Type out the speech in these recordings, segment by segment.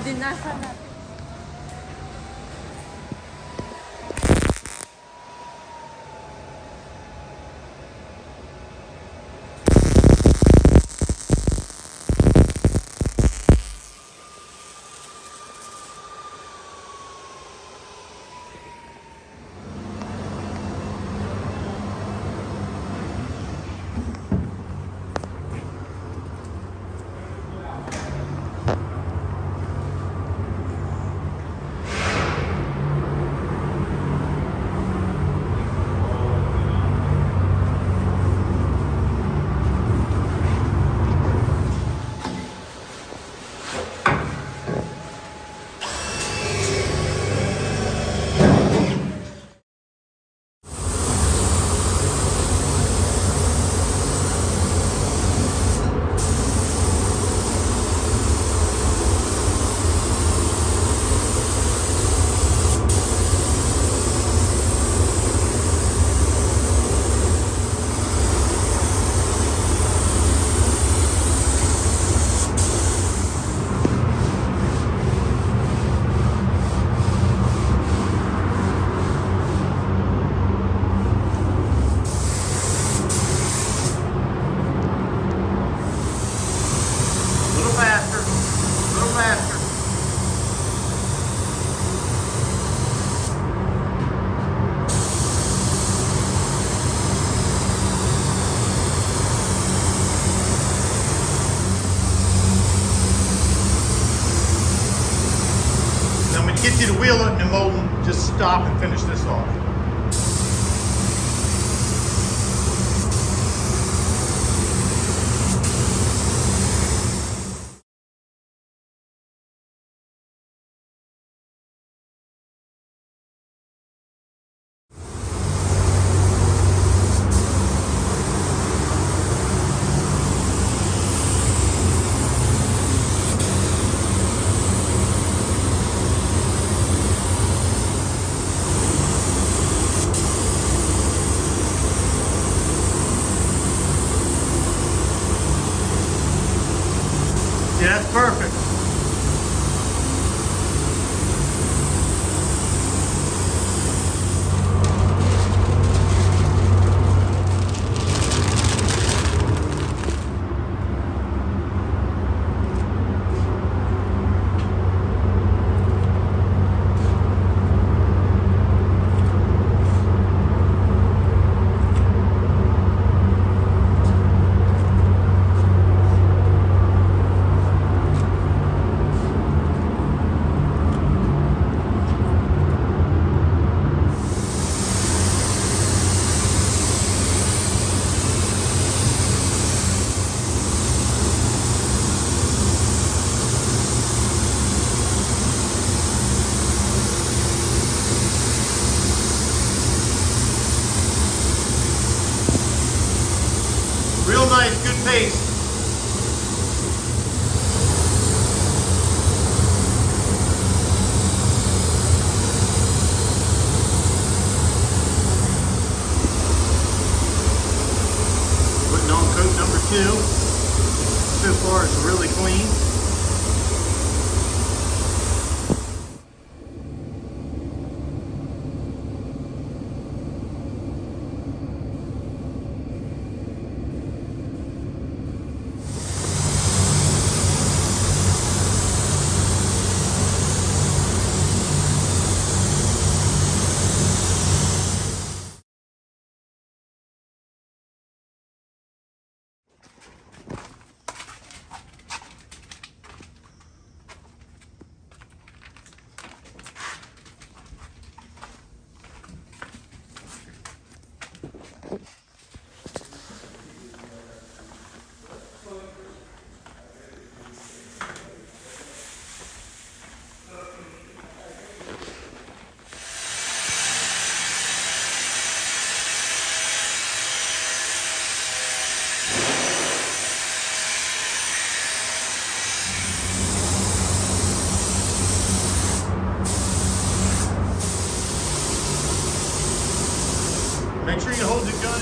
dinlersen de. Get you the wheel up in the molding, just stop and finish this off. Yeah, that's perfect. Real nice, good pace. Putting on coat number 2. So far it's really clean. Make sure you hold the gun.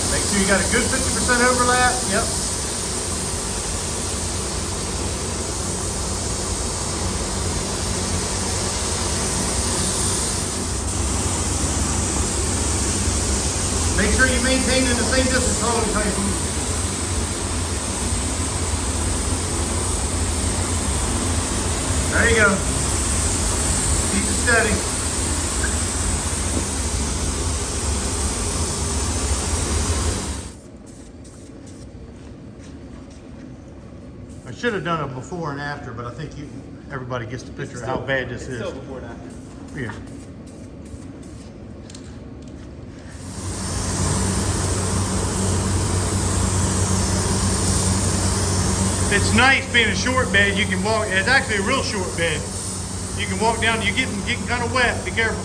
Make sure you got a good 50% overlap. Yep. Make sure you maintain in the same distance all the time. There you go. Keep it steady. I should have done a before and after, but I think everybody gets the picture of how bad this is. Still before and after. Yeah. It's nice being a short bed. You can walk. It's actually a real short bed. You can walk down. You're getting kind of wet. Be careful.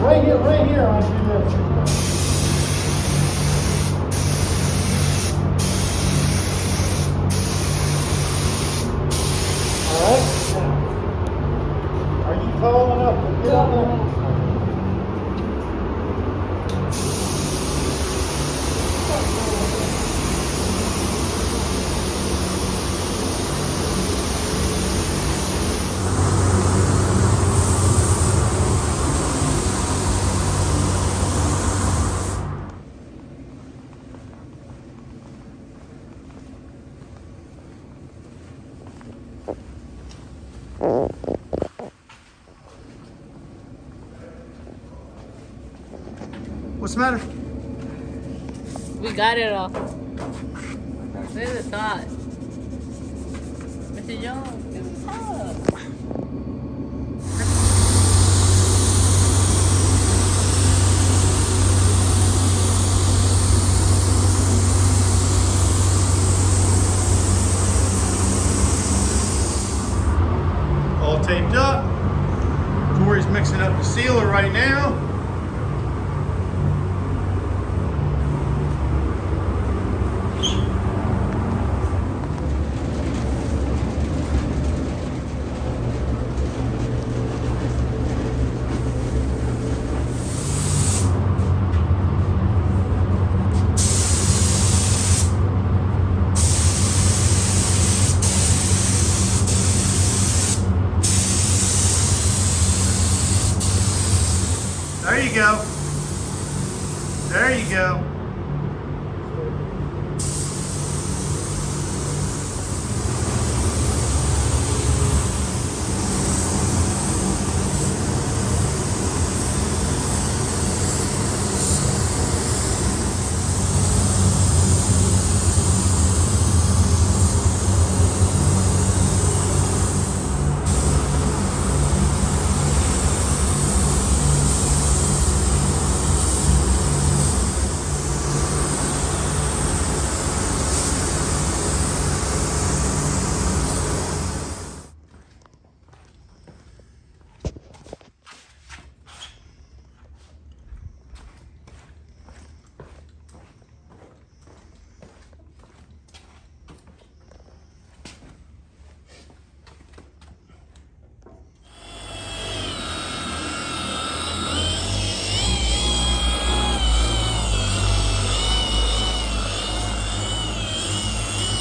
Right here, I do this. All right. Are you tall enough to get up there? What's the matter? We got it all. Where's the thought? Mr. Jones, where's the thought? All taped up. Korey's mixing up the sealer right now. There you go. There you go.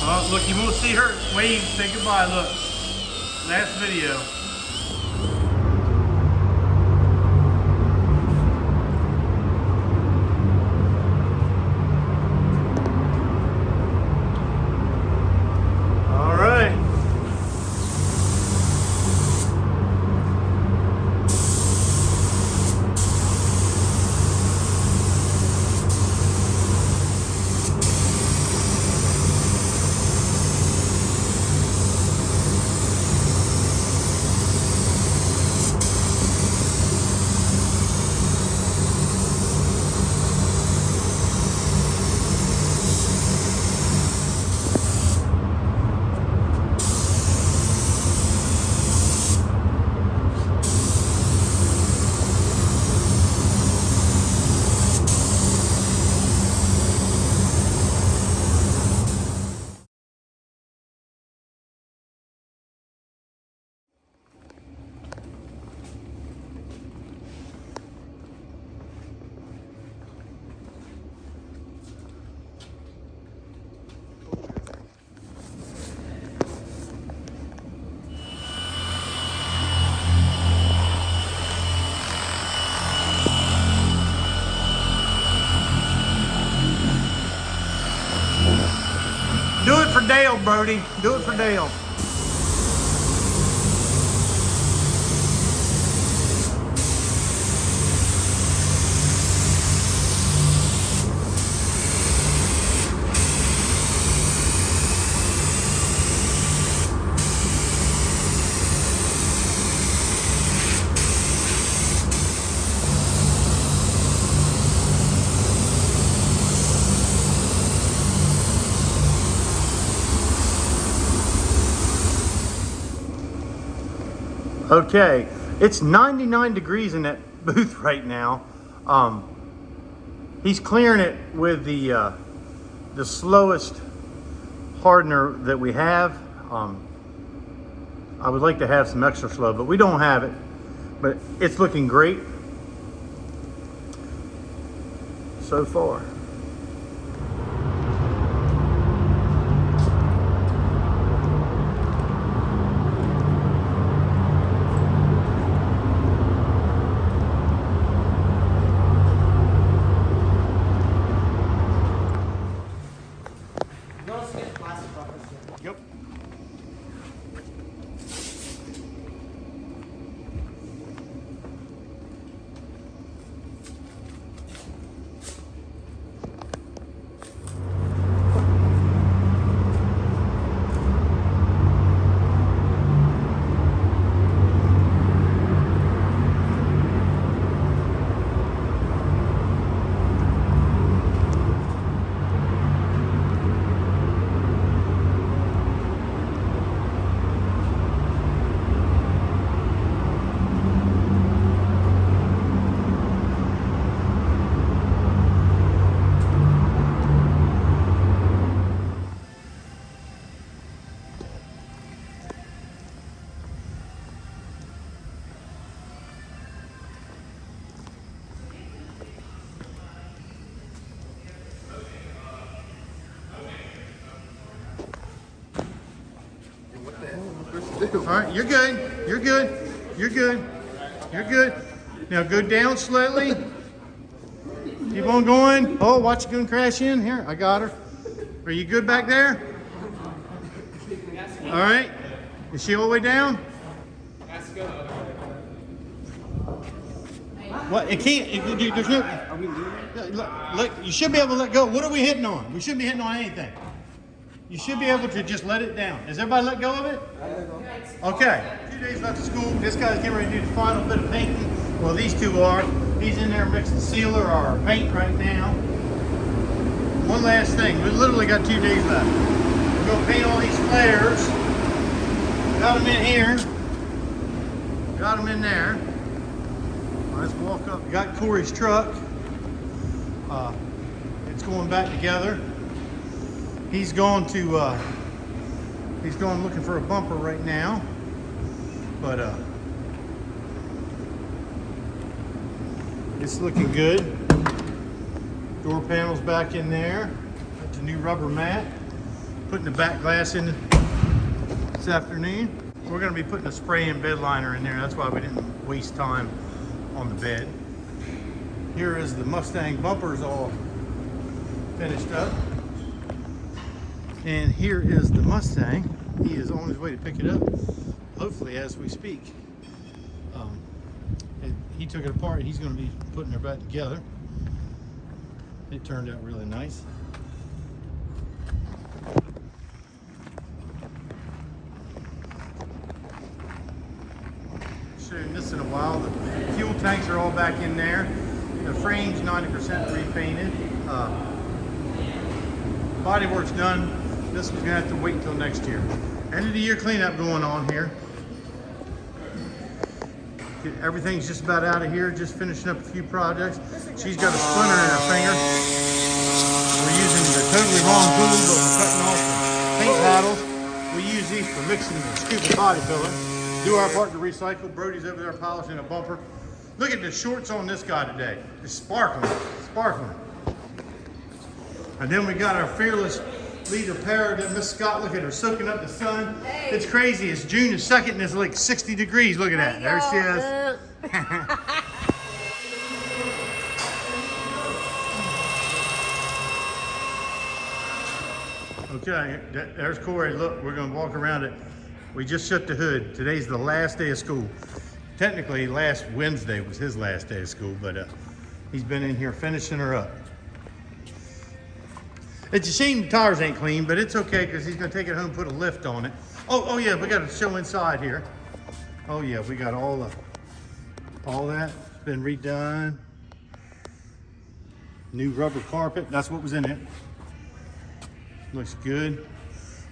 Oh, look, you won't see her wave, say goodbye, look. Last video. Dale, Brody. Do it for Dale. Okay, it's 99 degrees in that booth right now. He's clearing it with the slowest hardener that we have. I would like to have some extra slow, but we don't have it. But it's looking great so far. Yep. All right, you're good. You're good. You're good. You're good. Now go down slightly. Keep on going. Oh, watch it going to crash in. Here, I got her. Are you good back there? All right. Is she all the way down? What? It can't. There's no. Look, you should be able to let go. What are we hitting on? We shouldn't be hitting on anything. You should be able to just let it down. Has everybody let go of it? Okay. 2 days left of school. This guy's getting ready to do the final bit of painting. Well, these two are. He's in there mixing sealer or paint right now. One last thing. We literally got 2 days left. We're going to paint all these flares. Got them in here. Got them in there. Let's walk up. We got Korey's truck. It's going back together. He's going looking for a bumper right now, but it's looking good. Door panels back in there. Got the new rubber mat. Putting the back glass in this afternoon. We're going to be putting a spray-in bed liner in there. That's why we didn't waste time on the bed. Here is the Mustang bumpers all finished up. And here is the Mustang. He is on his way to pick it up, hopefully as we speak. He took it apart. He's going to be putting it back together. It turned out really nice. Showing this in a while. The fuel tanks are all back in there. The frame's 90% repainted. Bodywork's done. This one's gonna have to wait until next year. End of the year cleanup going on here. Everything's just about out of here, just finishing up a few projects. She's got a splinter in her finger. We're using the totally wrong tool, but we're cutting off the paint paddles. We use these for mixing the stupid body filler. Do our part to recycle. Brody's over there polishing a bumper. Look at the shorts on this guy today. It's sparkling, sparkling. And then we got our fearless leader parrot, Miss Scott. Look at her soaking up the sun. Hey. It's crazy. It's June the 2nd and it's like 60 degrees. Look at that. There she is. Okay, there's Korey. Look, we're gonna walk around it. We just shut the hood. Today's the last day of school. Technically, last Wednesday was his last day of school, but he's been in here finishing her up. It's a shame the tires ain't clean, but it's okay because he's gonna take it home and put a lift on it. Oh yeah, we got to show inside here. Oh yeah, we got all that. It's been redone. New rubber carpet. That's what was in it. Looks good.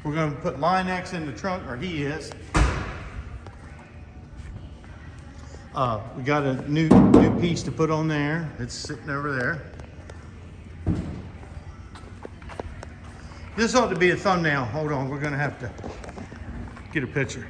We're gonna put Line-X in the trunk, or he is. We got a new piece to put on there. It's sitting over there. This ought to be a thumbnail. Hold on, we're gonna have to get a picture.